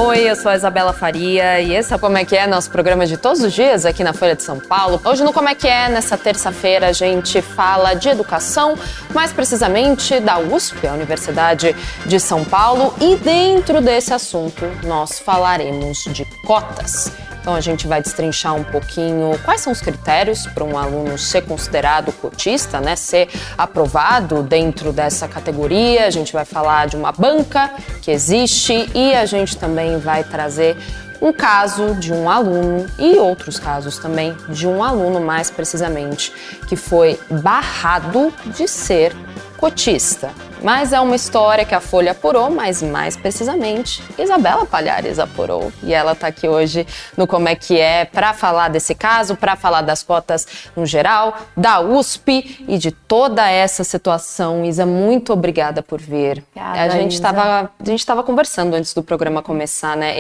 Oi, eu sou a Isabela Faria e esse é o Como é que é, nosso programa de todos os dias aqui na Folha de São Paulo. Hoje no Como é que é, nessa terça-feira, a gente fala de educação, mais precisamente da USP, a Universidade de São Paulo, e dentro desse assunto nós falaremos de cotas. Então a gente vai destrinchar um pouquinho quais são os critérios para um aluno ser considerado cotista, né, ser aprovado dentro dessa categoria. A gente vai falar de uma banca que existe e a gente também vai trazer um caso de um aluno e outros casos também de um aluno, mais precisamente, que foi barrado de ser cotista. Mas é uma história que a Folha apurou, mas mais precisamente Isabela Palhares apurou. E ela está aqui hoje no Como é que é para falar desse caso, para falar das cotas no geral, da USP e de toda essa situação. Isa, muito obrigada por vir. Obrigada, a gente estava conversando antes do programa começar, né?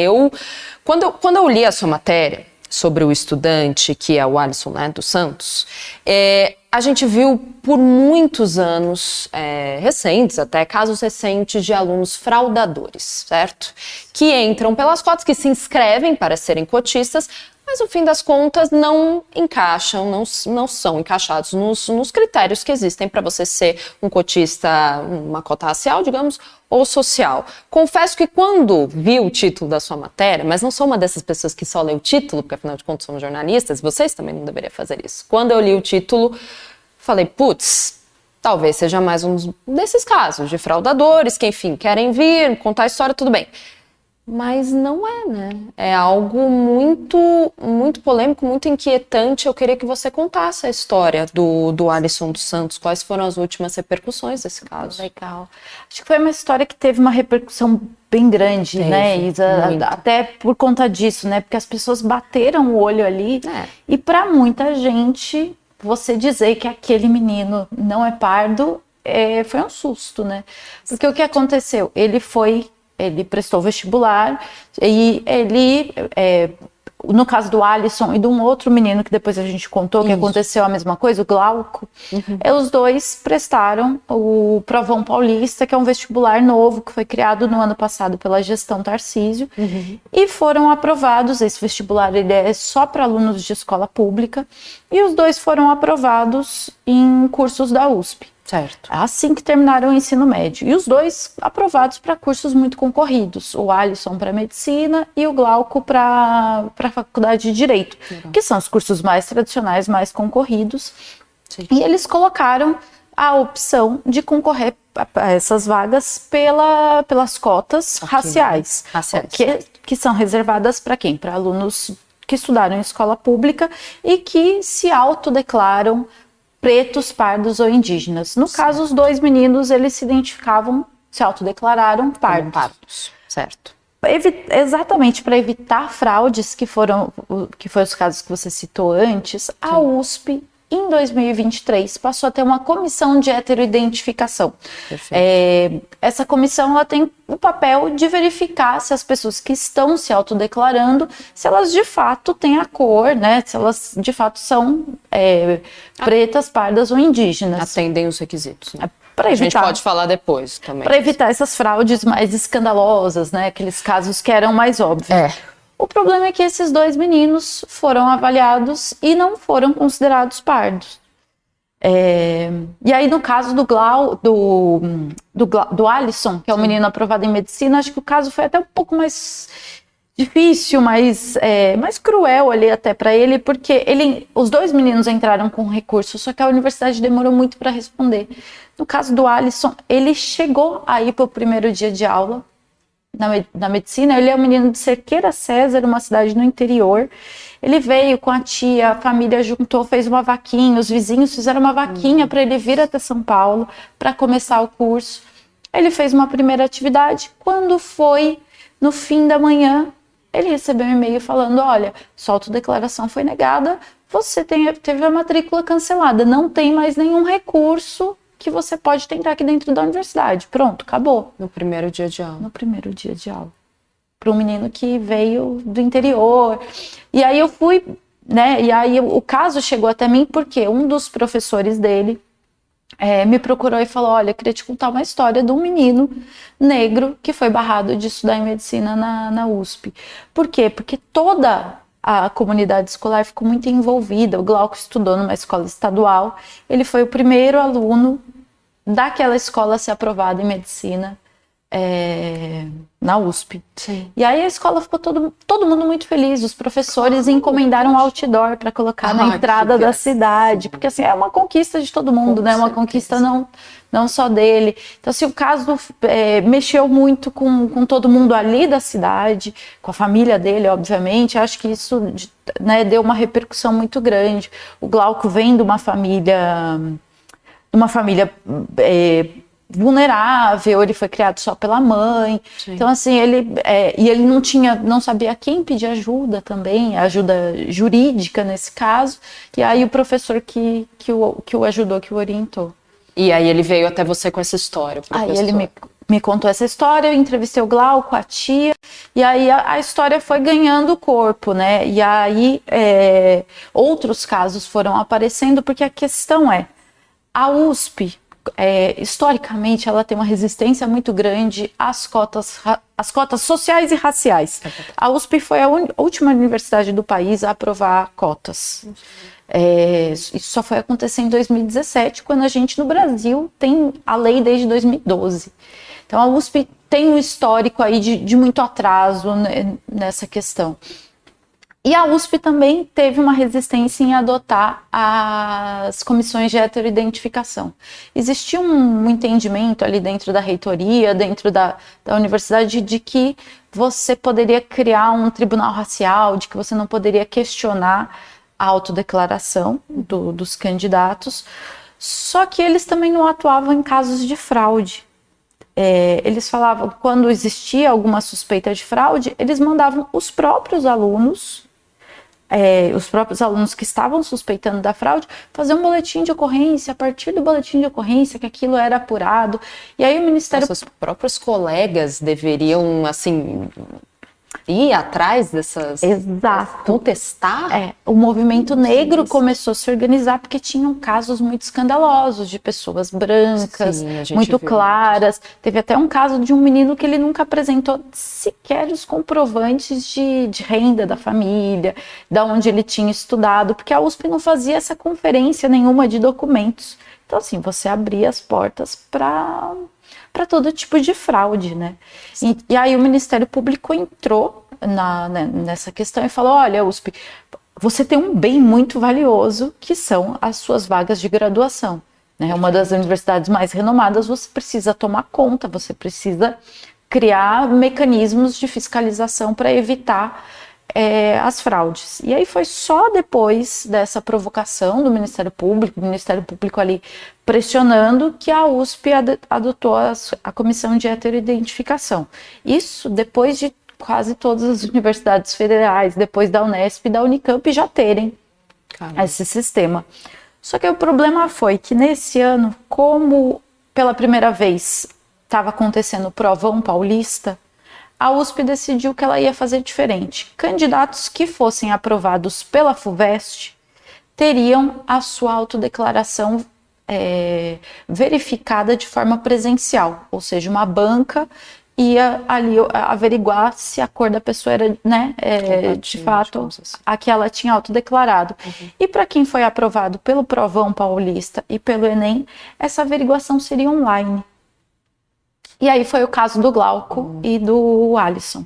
Quando eu li a sua matéria sobre o estudante, que é o Alisson, né, dos Santos, a gente viu por muitos anos recentes, até casos recentes de alunos fraudadores, certo? Que entram pelas cotas, que se inscrevem para serem cotistas, mas no fim das contas não encaixam, não são encaixados nos critérios que existem para você ser um cotista, uma cota racial, digamos, ou social. Confesso que quando vi o título da sua matéria, mas não sou uma dessas pessoas que só lê o título, porque afinal de contas somos jornalistas, vocês também não deveriam fazer isso. Quando eu li o título, falei, putz, talvez seja mais um desses casos de fraudadores que, enfim, querem vir, contar a história, tudo bem. Mas não é, né? É algo muito, muito polêmico, muito inquietante. Eu queria que você contasse a história do Alisson dos Santos. Quais foram as últimas repercussões desse caso? Legal. Acho que foi uma história que teve uma repercussão bem grande, né, Isa? Até por conta disso, né? Porque as pessoas bateram o olho ali. E para muita gente, você dizer que aquele menino não é pardo, foi um susto, né? Porque o que aconteceu? Ele prestou vestibular e ele, no caso do Alisson e de um outro menino que depois a gente contou que aconteceu a mesma coisa, o Glauco, os dois prestaram o Provão Paulista, que é um vestibular novo que foi criado no ano passado pela gestão Tarcísio, e foram aprovados. Esse vestibular ele é só para alunos de escola pública, e os dois foram aprovados em cursos da USP. Certo. Assim que terminaram o ensino médio. E os dois aprovados para cursos muito concorridos. O Alisson para medicina e o Glauco para a faculdade de Direito. Que são os cursos mais tradicionais, mais concorridos. Sim. E eles colocaram a opção de concorrer a essas vagas pelas cotas raciais. Que são reservadas para quem? Para alunos que estudaram em escola pública e que se autodeclaram pretos, pardos ou indígenas. No caso, os dois meninos, eles se identificavam, se autodeclararam pardos. Certo. Exatamente para evitar fraudes, que foram os casos que você citou antes, a USP, em 2023, passou a ter uma comissão de heteroidentificação. Essa comissão ela tem o papel de verificar se as pessoas que estão se autodeclarando, se elas de fato têm a cor, né? Se elas de fato são pretas, pardas ou indígenas. Atendem os requisitos, né? A gente pode falar depois também. Para evitar essas fraudes mais escandalosas, né? Aqueles casos que eram mais óbvios. O problema é que esses dois meninos foram avaliados e não foram considerados pardos. E aí, no caso do Alisson, que é o menino aprovado em medicina, acho que o caso foi até um pouco mais difícil, mais cruel ali até para ele, porque os dois meninos entraram com recurso, só que a universidade demorou muito para responder. No caso do Alisson, ele chegou a ir para o primeiro dia de aula, na medicina. Ele é um menino de Cerqueira César, uma cidade no interior. Ele veio com a tia, a família juntou, fez uma vaquinha, os vizinhos fizeram uma vaquinha para ele vir até São Paulo para começar o curso. Ele fez uma primeira atividade. Quando foi no fim da manhã, ele recebeu um e-mail falando: olha, sua autodeclaração foi negada, você teve a matrícula cancelada, não tem mais nenhum recurso que você pode tentar aqui dentro da universidade. Pronto, acabou. No primeiro dia de aula. No primeiro dia de aula. Para um menino que veio do interior. E aí eu fui, né? E aí o caso chegou até mim porque um dos professores dele me procurou e falou, olha, eu queria te contar uma história de um menino negro que foi barrado de estudar em medicina na USP. Por quê? Porque toda a comunidade escolar ficou muito envolvida. O Glauco estudou numa escola estadual, ele foi o primeiro aluno daquela escola a ser aprovado em medicina na USP. Sim. E aí a escola ficou todo mundo muito feliz. Os professores encomendaram um outdoor para colocar na entrada da cidade, porque assim, é uma conquista de todo mundo, né? Uma conquista não só dele. Então, assim, o caso mexeu muito com todo mundo ali da cidade, com a família dele, obviamente. Acho que isso, né, deu uma repercussão muito grande. O Glauco vem de uma família vulnerável, ele foi criado só pela mãe. Sim. Então, assim, ele não sabia a quem pedir ajuda também, ajuda jurídica nesse caso, e aí o professor que o ajudou, que o orientou. E aí ele veio até você com essa história, professor? Aí ele me contou essa história, eu entrevistei o Glauco, a tia, e aí a história foi ganhando corpo, né? E aí outros casos foram aparecendo, porque a questão a USP, historicamente, ela tem uma resistência muito grande às cotas sociais e raciais. A USP foi a última universidade do país a aprovar cotas. Isso só foi acontecer em 2017, quando a gente no Brasil tem a lei desde 2012. Então a USP tem um histórico aí de muito atraso nessa questão. E a USP também teve uma resistência em adotar as comissões de heteroidentificação. Existia um entendimento ali dentro da reitoria, dentro da universidade, de que você poderia criar um tribunal racial, de que você não poderia questionar a autodeclaração dos candidatos, só que eles também não atuavam em casos de fraude. Eles falavam, quando existia alguma suspeita de fraude, eles mandavam os próprios alunos que estavam suspeitando da fraude, fazer um boletim de ocorrência, a partir do boletim de ocorrência, que aquilo era apurado. E aí o Ministério... Os próprios colegas deveriam, assim, ir atrás dessas... Exato. Contestar? O movimento negro começou a se organizar porque tinham casos muito escandalosos de pessoas brancas, muito claras. Teve até um caso de um menino que ele nunca apresentou sequer os comprovantes de renda da família, da onde ele tinha estudado, porque a USP não fazia essa conferência nenhuma de documentos. Então, assim, você abria as portas para todo tipo de fraude, né? E aí o Ministério Público entrou nessa questão e falou, olha, USP, você tem um bem muito valioso, que são as suas vagas de graduação, né? Uma das universidades mais renomadas, você precisa tomar conta, você precisa criar mecanismos de fiscalização para evitar as fraudes. E aí foi só depois dessa provocação do Ministério Público, o Ministério Público ali pressionando, que a USP adotou a comissão de heteroidentificação. Isso depois de quase todas as universidades federais, depois da Unesp e da Unicamp já terem esse sistema. Só que o problema foi que nesse ano, como pela primeira vez estava acontecendo o Provão Paulista, a USP decidiu que ela ia fazer diferente. Candidatos que fossem aprovados pela FUVEST teriam a sua autodeclaração verificada de forma presencial, ou seja, uma banca ia ali averiguar se a cor da pessoa era, né, de fato, a que ela tinha autodeclarado. E para quem foi aprovado pelo Provão Paulista e pelo Enem, essa averiguação seria online. E aí foi o caso do Glauco e do Alisson.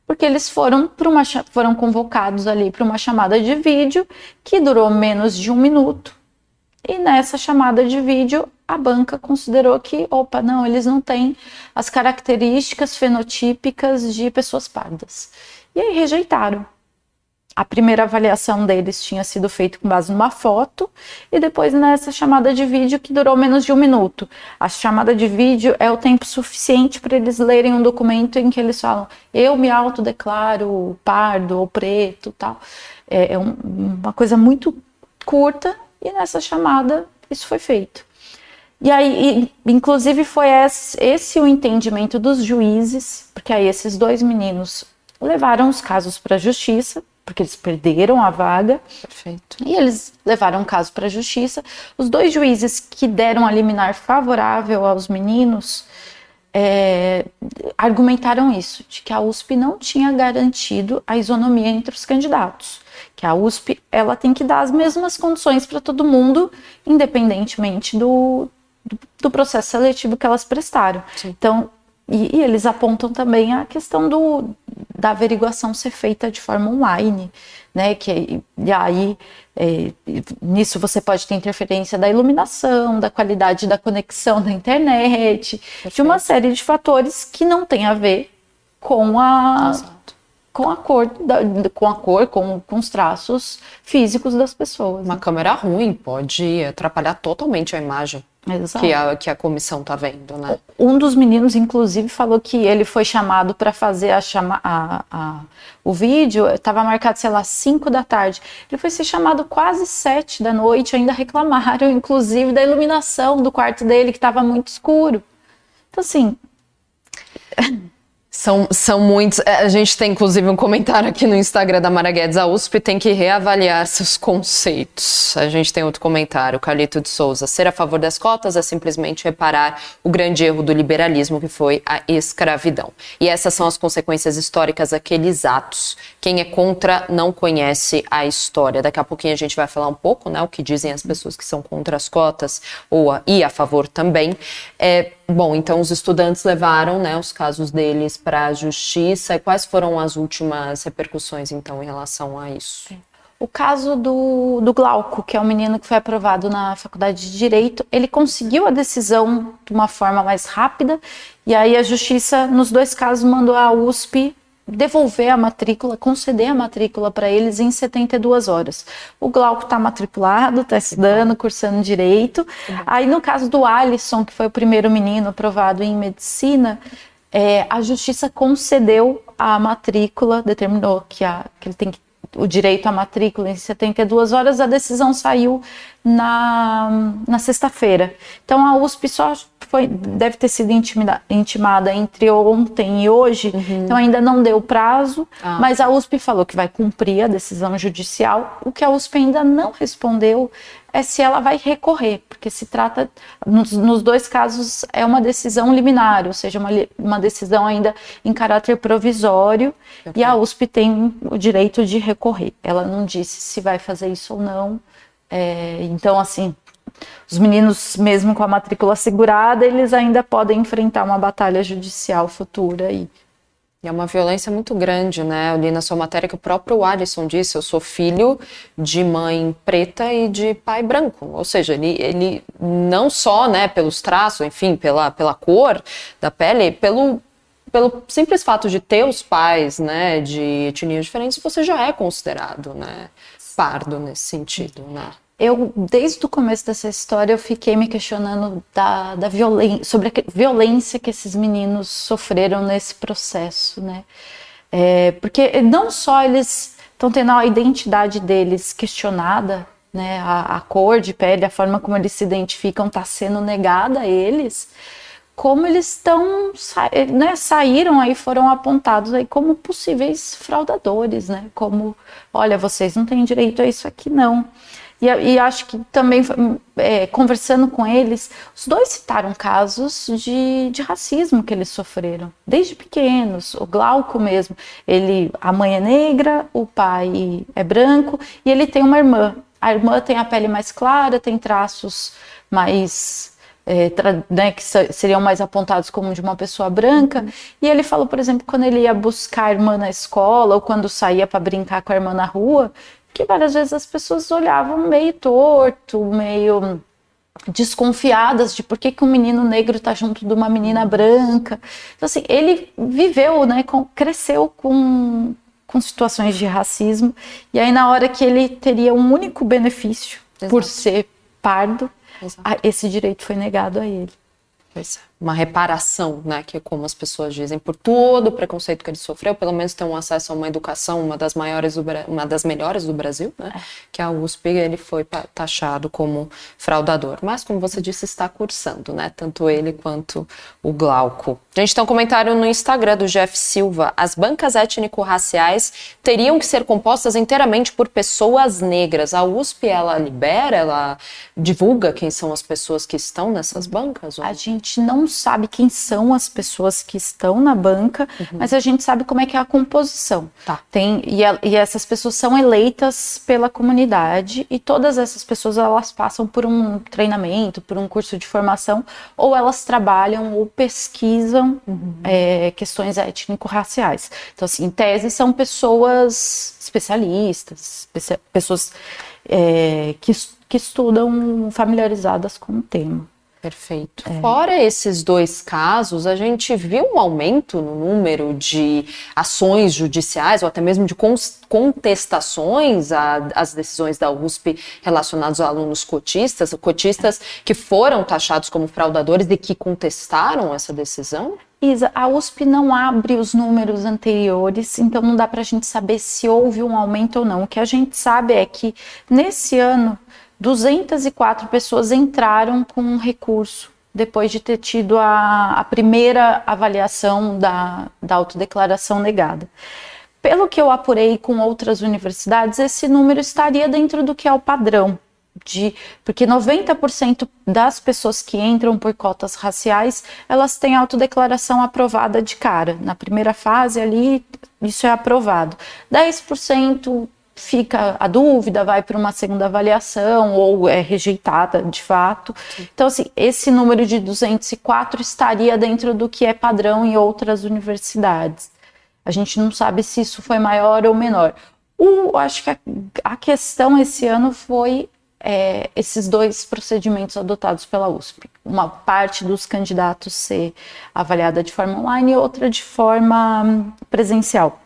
Porque eles foram convocados ali para uma chamada de vídeo que durou menos de 1 minuto. E nessa chamada de vídeo, a banca considerou que, não, eles não têm as características fenotípicas de pessoas pardas. E aí rejeitaram. A primeira avaliação deles tinha sido feita com base numa foto e depois nessa chamada de vídeo que durou menos de 1 minuto. A chamada de vídeo é o tempo suficiente para eles lerem um documento em que eles falam, eu me autodeclaro pardo ou preto, tal. Uma coisa muito curta e nessa chamada isso foi feito. E aí, inclusive, foi esse o entendimento dos juízes, porque aí esses 2 meninos levaram os casos para a justiça. porque eles perderam a vaga. Perfeito. E eles levaram o caso para a justiça. Os 2 juízes que deram a liminar favorável aos meninos argumentaram isso, de que a USP não tinha garantido a isonomia entre os candidatos, que a USP ela tem que dar as mesmas condições para todo mundo, independentemente do processo seletivo que elas prestaram. Sim. Então, e eles apontam também a questão da averiguação ser feita de forma online, né? E aí, nisso você pode ter interferência da iluminação, da qualidade da conexão da internet, de uma série de fatores que não tem a ver com a cor, com os traços físicos das pessoas. Uma câmera ruim pode atrapalhar totalmente a imagem. Exato. Que a comissão tá vendo, né? Um dos meninos, inclusive, falou que ele foi chamado para fazer o vídeo, estava marcado, sei lá, 5 da tarde. Ele foi ser chamado quase 7 da noite, ainda reclamaram, inclusive, da iluminação do quarto dele, que estava muito escuro. Então, assim... São muitos. A gente tem, inclusive, um comentário aqui no Instagram da Mara Guedes. A USP tem que reavaliar seus conceitos. A gente tem outro comentário, Carlito de Souza. Ser a favor das cotas é simplesmente reparar o grande erro do liberalismo, que foi a escravidão. E essas são as consequências históricas daqueles atos. Quem é contra não conhece a história. Daqui a pouquinho a gente vai falar um pouco, né, o que dizem as pessoas que são contra as cotas e a favor também. Bom, então os estudantes levaram, né, os casos deles para a justiça. E quais foram as últimas repercussões, então, em relação a isso? O caso do Glauco, que é um menino que foi aprovado na Faculdade de Direito, ele conseguiu a decisão de uma forma mais rápida, e aí a justiça, nos 2 casos, mandou a USP devolver a matrícula, conceder a matrícula para eles em 72 horas. O Glauco está matriculado, está estudando, cursando Direito. Aí, no caso do Alisson, que foi o primeiro menino aprovado em Medicina, a justiça concedeu a matrícula, determinou que ele tem o direito à matrícula em 72 horas, a decisão saiu na sexta-feira. Então, a USP só deve ter sido intimada entre ontem e hoje, então ainda não deu prazo, mas a USP falou que vai cumprir a decisão judicial. O que a USP ainda não respondeu é se ela vai recorrer, porque se trata, nos 2 casos, é uma decisão liminar, ou seja, uma decisão ainda em caráter provisório, e a USP tem o direito de recorrer. Ela não disse se vai fazer isso ou não. Então, assim, os meninos, mesmo com a matrícula segurada, eles ainda podem enfrentar uma batalha judicial futura aí. E é uma violência muito grande, né? Eu li na sua matéria que o próprio Alisson disse: eu sou filho de mãe preta e de pai branco. Ou seja, ele não só, né, pelos traços, enfim, pela cor da pele, pelo simples fato de ter os pais, né, de etnias diferentes, você já é considerado, né, pardo nesse sentido, né? Eu, desde o começo dessa história, eu fiquei me questionando da violência, sobre a violência que esses meninos sofreram nesse processo, né? Porque não só eles estão tendo a identidade deles questionada, né? A cor de pele, a forma como eles se identificam está sendo negada a eles, como eles né, saíram aí, foram apontados aí como possíveis fraudadores, né? Como, olha, vocês não têm direito a isso aqui, não. E acho que também, conversando com eles, os 2 citaram casos de racismo que eles sofreram, desde pequenos. O Glauco mesmo, a mãe é negra, o pai é branco, e ele tem uma irmã. A irmã tem a pele mais clara, tem traços mais... né, que seriam mais apontados como de uma pessoa branca. E ele falou, por exemplo, quando ele ia buscar a irmã na escola, ou quando saía para brincar com a irmã na rua, que várias vezes as pessoas olhavam meio torto, meio desconfiadas de por que um menino negro está junto de uma menina branca. Então, assim, ele viveu, né, cresceu com situações de racismo, e aí na hora que ele teria um único benefício, por ser pardo, esse direito foi negado a ele. Pois é. uma reparação, né, que é como as pessoas dizem, por todo o preconceito que ele sofreu, pelo menos ter um acesso a uma educação, uma das melhores do Brasil, né, que a USP, ele foi taxado como fraudador. Mas, como você disse, está cursando, né, tanto ele quanto o Glauco. A gente tem um comentário no Instagram do Jeff Silva: as bancas étnico-raciais teriam que ser compostas inteiramente por pessoas negras. A USP, ela libera, ela divulga quem são as pessoas que estão nessas bancas? Ou? A gente não sabe quem são as pessoas que estão na banca, mas a gente sabe como é que é a composição. Tá. E essas pessoas são eleitas pela comunidade, e todas essas pessoas, elas passam por um treinamento, por um curso de formação, ou elas trabalham ou pesquisam questões étnico-raciais. Então, assim, em tese, são pessoas especialistas, pessoas que estudam, familiarizadas com o tema. Perfeito. Fora esses dois casos, a gente viu um aumento no número de ações judiciais ou até mesmo de contestações às decisões da USP relacionadas a alunos cotistas que foram taxados como fraudadores e que contestaram essa decisão? Isa, a USP não abre os números anteriores, então não dá para a gente saber se houve um aumento ou não. O que a gente sabe é que, nesse ano, 204 pessoas entraram com um recurso depois de ter tido a primeira avaliação da autodeclaração negada. Pelo que eu apurei com outras universidades, esse número estaria dentro do que é o padrão, porque 90% das pessoas que entram por cotas raciais, elas têm autodeclaração aprovada de cara. Na primeira fase ali, isso é aprovado. 10% fica a dúvida, vai para uma segunda avaliação ou é rejeitada de fato. Então, assim, esse número de 204 estaria dentro do que é padrão em outras universidades. A gente não sabe se isso foi maior ou menor. Acho que a questão esse ano foi esses dois procedimentos adotados pela USP. Uma parte dos candidatos ser avaliada de forma online e outra de forma presencial.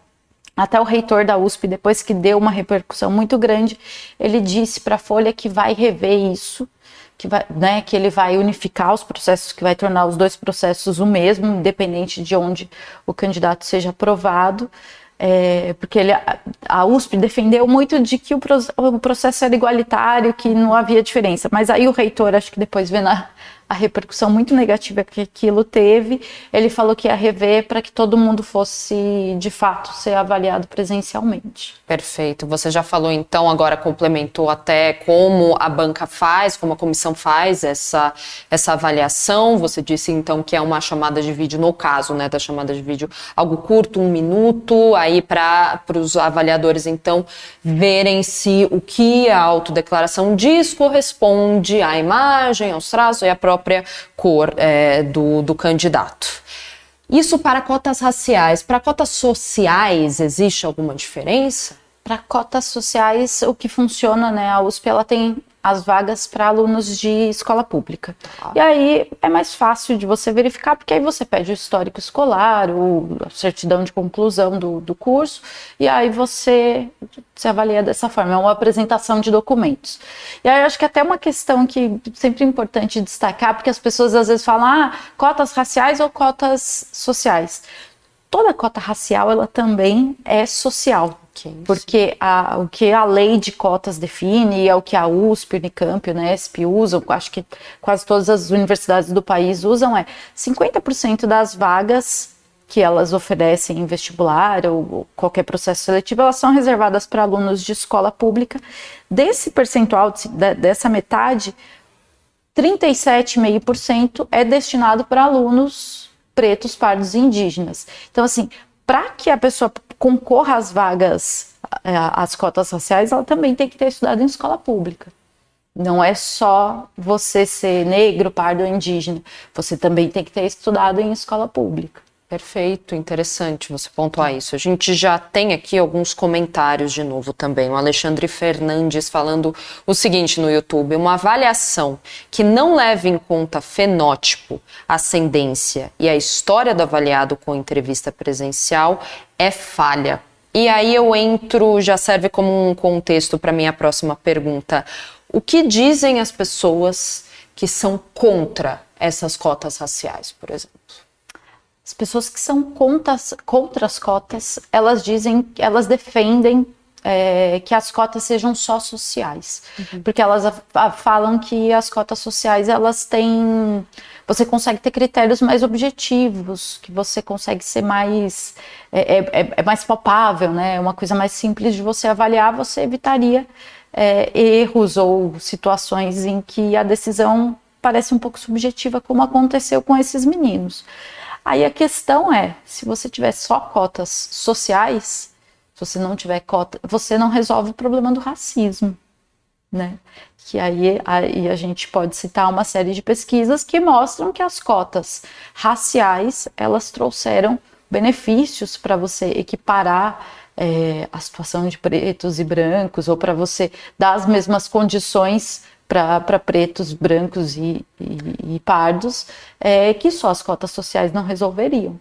Até o reitor da USP, depois que deu uma repercussão muito grande, ele disse para a Folha que vai rever isso, que ele vai unificar os processos, que vai tornar os dois processos o mesmo, independente de onde o candidato seja aprovado, porque a USP defendeu muito de que o processo era igualitário, que não havia diferença, mas aí o reitor, acho que depois vendo a repercussão muito negativa que aquilo teve, ele falou que ia rever para que todo mundo fosse, de fato, ser avaliado presencialmente. Perfeito. Você já falou, então, agora complementou até como a banca faz, como a comissão faz essa avaliação. Você disse, então, que é uma chamada de vídeo, no caso, né, da chamada de vídeo, algo curto, 1 minuto, aí para os avaliadores, então, verem se o que a autodeclaração diz corresponde à imagem, aos traços e à própria cor do candidato. Isso para cotas raciais. Para cotas sociais, existe alguma diferença? Para cotas sociais, o que funciona, né? A USP, ela tem as vagas para alunos de escola pública. E aí é mais fácil de você verificar, porque aí você pede o histórico escolar, a certidão de conclusão do curso, e aí você se avalia dessa forma. É uma apresentação de documentos. E aí eu acho que até uma questão que sempre é importante destacar, porque as pessoas às vezes falam, cotas raciais ou cotas sociais. Toda cota racial, ela também é social. Porque o que a lei de cotas define, e é o que a USP, Unicamp, Unesp usam, acho que quase todas as universidades do país usam, 50% das vagas que elas oferecem em vestibular ou qualquer processo seletivo, elas são reservadas para alunos de escola pública. Desse percentual, dessa metade, 37,5% é destinado para alunos pretos, pardos e indígenas. Então, assim, para que a pessoa concorra às vagas, às cotas raciais, ela também tem que ter estudado em escola pública. Não é só você ser negro, pardo ou indígena. Você também tem que ter estudado em escola pública. Perfeito, interessante você pontuar isso. A gente já tem aqui alguns comentários de novo também. O Alexandre Fernandes falando o seguinte no YouTube: uma avaliação que não leve em conta fenótipo, ascendência e a história do avaliado com entrevista presencial é falha. E aí eu entro, já serve como um contexto para minha próxima pergunta. O que dizem as pessoas que são contra essas cotas raciais, por exemplo? As pessoas que são contra as cotas, elas defendem que as cotas sejam só sociais, porque elas falam que as cotas sociais, você consegue ter critérios mais objetivos, que você consegue ser mais, mais palpável, né? Uma coisa mais simples de você avaliar, você evitaria erros ou situações em que a decisão parece um pouco subjetiva, como aconteceu com esses meninos. Aí a questão se você tiver só cotas sociais, se você não tiver cota, você não resolve o problema do racismo, né? Que aí a gente pode citar uma série de pesquisas que mostram que as cotas raciais, elas trouxeram benefícios para você equiparar a situação de pretos e brancos, ou para você dar as mesmas condições para pretos, brancos e pardos, que só as cotas sociais não resolveriam.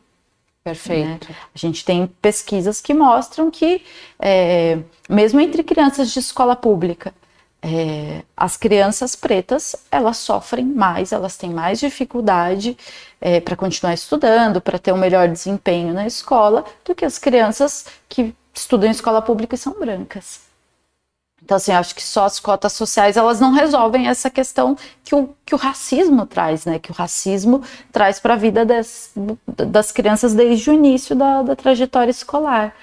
Perfeito. Né? A gente tem pesquisas que mostram que, mesmo entre crianças de escola pública, as crianças pretas, elas sofrem mais, elas têm mais dificuldade para continuar estudando, para ter um melhor desempenho na escola, do que as crianças que estudam em escola pública e são brancas. Então, assim, acho que só as cotas sociais, elas não resolvem essa questão que o racismo traz, né? Que o racismo traz para a vida das crianças desde o início da trajetória escolar.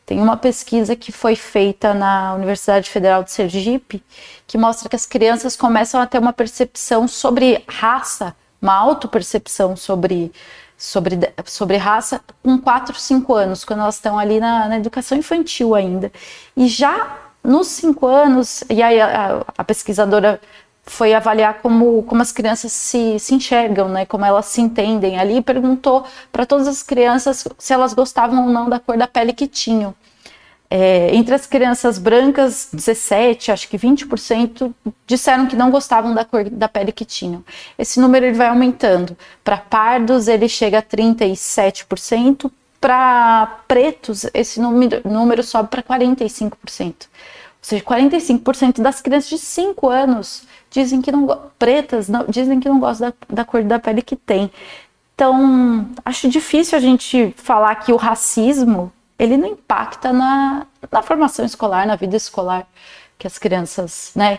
Tem uma pesquisa que foi feita na Universidade Federal de Sergipe, que mostra que as crianças começam a ter uma percepção sobre raça, uma autopercepção sobre raça com 4, 5 anos, quando elas estão ali na educação infantil ainda. E já nos 5 anos, e aí a pesquisadora foi avaliar como as crianças se enxergam, né, como elas se entendem ali, e perguntou para todas as crianças se elas gostavam ou não da cor da pele que tinham. Entre as crianças brancas, 17%, acho que 20%, disseram que não gostavam da cor da pele que tinham. Esse número ele vai aumentando. Para pardos, ele chega a 37%. Para pretos, esse número sobe para 45%. Ou seja, 45% das crianças de 5 anos dizem que dizem que não gostam da cor da pele que tem. Então, acho difícil a gente falar que o racismo ele não impacta na formação escolar, na vida escolar, que as crianças, né,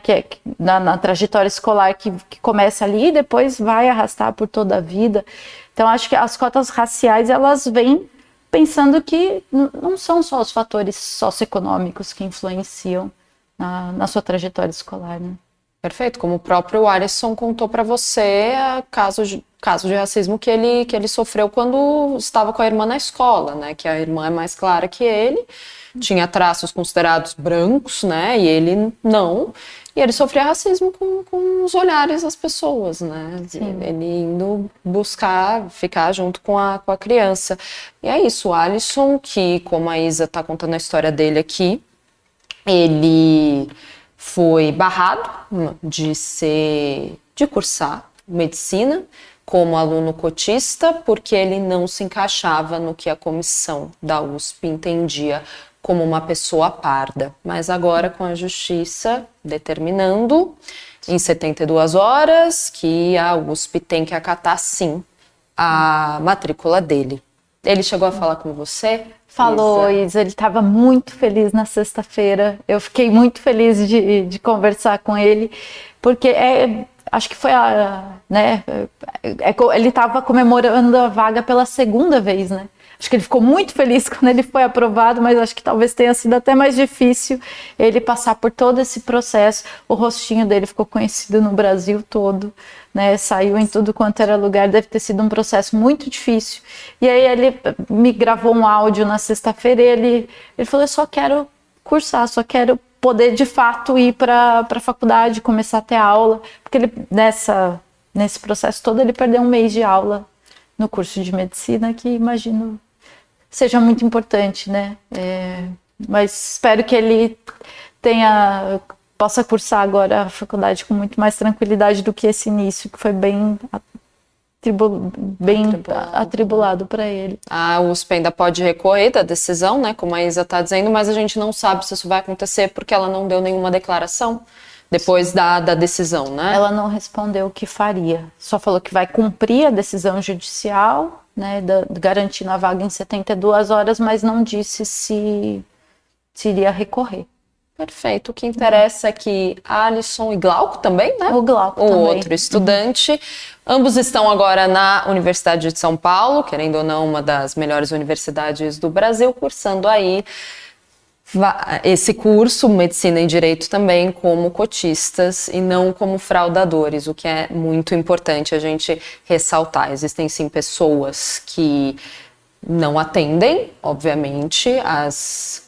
na trajetória escolar que começa ali e depois vai arrastar por toda a vida. Então, acho que as cotas raciais, elas vêm pensando que não são só os fatores socioeconômicos que influenciam na sua trajetória escolar, né? Perfeito, como o próprio Alisson contou para você, caso de racismo que ele sofreu quando estava com a irmã na escola, né? Que a irmã é mais clara que ele, tinha traços considerados brancos, né? E ele não. E ele sofria racismo com os olhares das pessoas, né? Sim. Ele indo buscar ficar junto com a criança. E é isso, o Alisson, que como a Isa está contando a história dele aqui, ele foi barrado de cursar medicina como aluno cotista, porque ele não se encaixava no que a comissão da USP entendia como uma pessoa parda. Mas agora, com a justiça determinando em 72 horas que a USP tem que acatar, sim, a matrícula dele. Ele chegou a falar com você? Falou, Isa, ele estava muito feliz na sexta-feira. Eu fiquei muito feliz de conversar com ele, porque acho que foi ele estava comemorando a vaga pela segunda vez, né? Acho que ele ficou muito feliz quando ele foi aprovado, mas acho que talvez tenha sido até mais difícil ele passar por todo esse processo. O rostinho dele ficou conhecido no Brasil todo, né? Saiu em tudo quanto era lugar, deve ter sido um processo muito difícil. E aí ele me gravou um áudio na sexta-feira e ele falou: eu só quero cursar, só quero poder de fato ir para a faculdade, começar a ter aula, porque ele nesse processo todo ele perdeu um mês de aula no curso de medicina, que imagino seja muito importante, né? Mas espero que ele possa cursar agora a faculdade com muito mais tranquilidade do que esse início, que foi bem atribulado para ele. A USP ainda pode recorrer da decisão, né? Como a Isa está dizendo, mas a gente não sabe se isso vai acontecer porque ela não deu nenhuma declaração depois da decisão, né? Ela não respondeu o que faria. Só falou que vai cumprir a decisão judicial, né, garantindo a vaga em 72 horas, mas não disse se iria recorrer. Perfeito. O que interessa é que Alisson e Glauco também, né? O Glauco o também. outro estudante. Ambos estão agora na Universidade de São Paulo, querendo ou não, uma das melhores universidades do Brasil, cursando aí esse curso, Medicina e Direito também, como cotistas e não como fraudadores, o que é muito importante a gente ressaltar. Existem sim pessoas que não atendem, obviamente,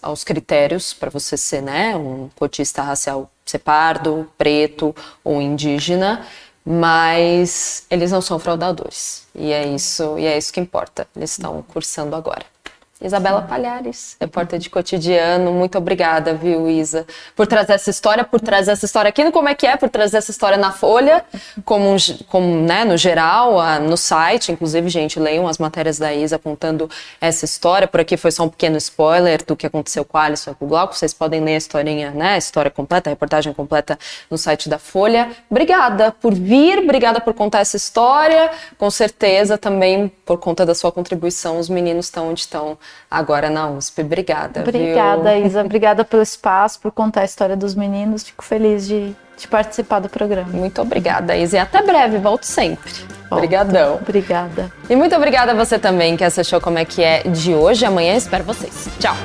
aos critérios para você ser, né, um cotista racial, ser pardo, preto ou indígena, mas eles não são fraudadores. E é isso que importa. Eles estão cursando agora. Isabela Palhares, repórter de Cotidiano, muito obrigada, viu, Isa, por trazer essa história aqui no Como é que é, por trazer essa história na Folha, como né, no geral, no site, inclusive, gente, leiam as matérias da Isa contando essa história, por aqui foi só um pequeno spoiler do que aconteceu com a Alisson e com o Glauco, vocês podem ler a historinha, né, a história completa, a reportagem completa no site da Folha. Obrigada por vir, obrigada por contar essa história, com certeza também por conta da sua contribuição, os meninos estão onde estão agora na USP. Obrigada, Obrigada, viu? Isa. Obrigada pelo espaço, por contar a história dos meninos. Fico feliz de participar do programa. Muito obrigada, Isa. E até breve, volto sempre. Obrigadão. Obrigada. E muito obrigada a você também que assistiu Como é que é de hoje. Amanhã espero vocês. Tchau.